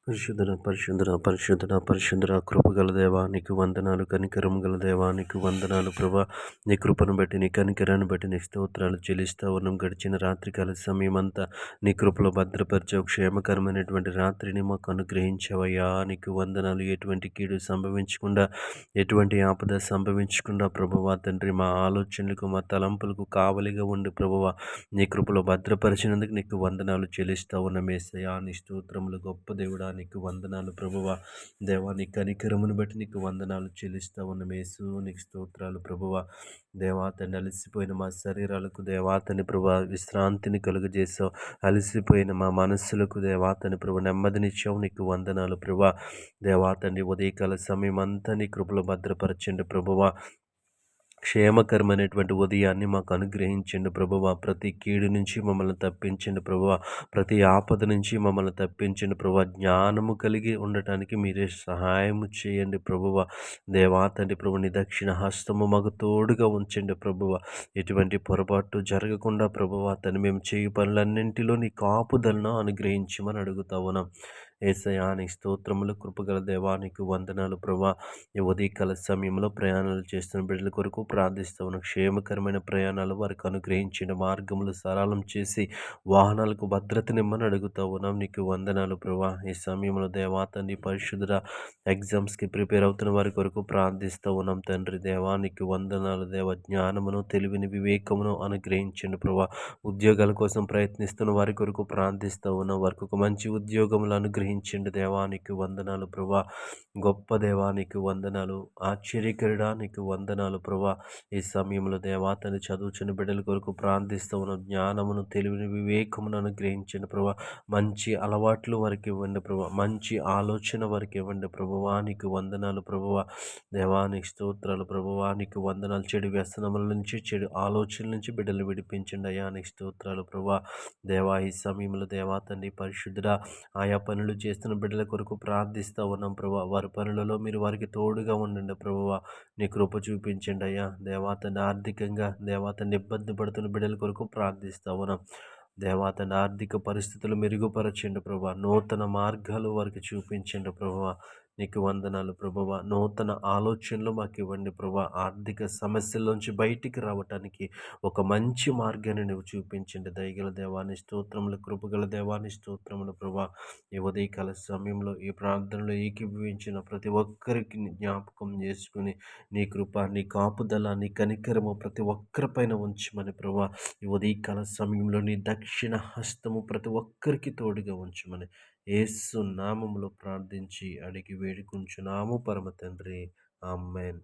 పరిశుద్ధుడ పరిశుద్ధుడ పరిశుద్ధుడ పరిశుద్ధుడ కృపగల దేవా నీకు వందనాలు, కనికరం గల దేవా నీకు వందనాలు ప్రభా. నీ కృపను బట్టి, నీ కనికరాన్ని బట్టి నీ స్తోత్రాలు చెల్లిస్తా ఉన్నాం. గడిచిన రాత్రికాల సమయం అంతా నీ కృపలో భద్రపరిచావు. క్షేమకరమైనటువంటి రాత్రిని మాకు అనుగ్రహించావయ్యా, నీకు వందనాలు. ఎటువంటి కీడు సంభవించకుండా, ఎటువంటి ఆపద సంభవించకుండా ప్రభువా తండ్రి, మా ఆలోచనలకు మా తలంపులకు కావలిగా ఉండి ప్రభువా నీ కృపలో భద్రపరిచినందుకు నీకు వందనాలు చెల్లిస్తా ఉన్నాం. యేసయ్యా నీ స్తోత్రములు. గొప్ప దేవుడా నీకు వందనాలు ప్రభువా. దేవా నీ కనికరమును బట్టి నీకు వందనాలు చెల్లిస్తా ఉన్నాం. యేసు నీకు స్తోత్రాలు ప్రభువా. దేవాతని అలసిపోయిన మా శరీరాలకు దేవాతని ప్రభా విశ్రాంతిని కలుగజేసావు. అలసిపోయిన మా మనస్సులకు దేవాతని ప్రభు నెమ్మదినిచ్చావు. నీకు వందనాలు ప్రభా. దేవాతని ఉదయకాల సమయం అంతా నీ కృపలో భద్రపరచండి ప్రభువా. క్షేమకరమైనటువంటి ఉదయాన్ని మాకు అనుగ్రహించండి ప్రభువా. ప్రతి కీడు నుంచి మమ్మల్ని తప్పించండి ప్రభువా. ప్రతి ఆపద నుంచి మమ్మల్ని తప్పించండి ప్రభువా. జ్ఞానము కలిగి ఉండటానికి మీరే సహాయము చేయండి ప్రభువా. దేవా తండ్రి ప్రభు నీ దక్షిణ హస్తము మాకు తోడుగా ఉంచండి ప్రభువా. ఎటువంటి పొరపాటు జరగకుండా ప్రభువా తను మేము చేయు పనులన్నింటిలో నీ కాపుదలను అనుగ్రహించమని అడుగుతా ఉన్నాం. యేసయ్యా నీ స్తోత్రములు. కృపగల దేవానికి వందనాలు ప్రభా. ఈ ఉదయకాల సమయంలో ప్రయాణాలు చేస్తున్న బిడ్డల కొరకు ప్రార్థిస్తూ ఉన్నాం. క్షేమకరమైన ప్రయాణాలు వారికి అనుగ్రహించిన మార్గములు సరళం చేసి వాహనాలకు భద్రతనిమ్మని అడుగుతూ ఉన్నాం. నీకు వందనాలు ప్రభా. ఈ సమయంలో దేవా తండ్రి పరిశుద్ధ ఎగ్జామ్స్కి ప్రిపేర్ అవుతున్న వారి కొరకు ప్రార్థిస్తూ ఉన్నాం. తండ్రి దేవా నీకు వందనాలు. దేవ జ్ఞానమును, తెలివిని, వివేకమును అనుగ్రహించండి ప్రభా. ఉద్యోగాల కోసం ప్రయత్నిస్తున్న వారి కొరకు ప్రార్థిస్తూ ఉన్నాం. వారికి ఒక మంచి ఉద్యోగములు అనుగ్రహించండి దేవా నీకు వందనాలు ప్రభా. గొప్ప దేవానికి వందనాలు. ఆశ్చర్యకరుడా నీకు వందనాలు ప్రభా. ఈ సమయంలో దేవా తను చదువుచున్న బిడ్డల కొరకు ప్రార్థిస్తూ ఉన్న జ్ఞానమును, తెలివిని, వివేకమును అనుగ్రహించండి ప్రభా. మంచి అలవాట్లు వారికి ఇవ్వండి ప్రభా. మంచి ఆలోచన వారికి ఇవ్వండి ప్రభువా. నీకు వందనాలు ప్రభువా. దేవానికి స్తోత్రాలు ప్రభువా. నీకు వందనాలు. చెడు వ్యసనముల నుంచి, చెడు ఆలోచనల నుంచి బిడ్డలు విడిపించండి అయ్యా. నీకు స్తోత్రాలు ప్రభా. దేవా ఈ సమయంలో దేవా తండ్రి పరిశుద్ధుడా ఆయా పనులు చేస్తున్న బిడ్డల కొరకు ప్రార్థిస్తూ ఉన్నాం ప్రభా. వారి పనులలో మీరు వారికి తోడుగా ఉండండి ప్రభువా. నీ కృప చూపించండి అయ్యా. దేవాతని ఆర్థికంగా దేవాతని ఇబ్బంది పడుతున్న బిడ్డల కొరకు ప్రార్థిస్తూ ఉన్నాం. దేవాతని ఆర్థిక పరిస్థితులు మెరుగుపరచండి ప్రభా. నూతన మార్గాలు వారికి చూపించండి ప్రభువా. నీకు వందనాలు ప్రభువా. నూతన ఆలోచనలు మాకు ఇవ్వండి ప్రభా. ఆర్థిక సమస్యల్లోంచి బయటికి రావటానికి ఒక మంచి మార్గాన్ని నువ్వు చూపించండి. దయగల దేవాని స్తోత్రములు, కృపగల దేవాని స్తోత్రములు ప్రభా. ఈ ఉదయకాల సమయంలో ఈ ప్రార్థనలో ఏకీభవించిన ప్రతి ఒక్కరికి జ్ఞాపకం చేసుకుని నీ కృప, నీ కాపుదల, నీ కనికరము ప్రతి ఒక్కరిపైన ఉంచమని ప్రభా. ఈ ఉదయకాల సమయంలో నీ దక్షిణ హస్తము ప్రతి ఒక్కరికి తోడుగా ఉంచమని యేసు నామములో ప్రార్థించి అడిగి వేడుకుంటున్నాము పరమ తండ్రి. ఆమేన్.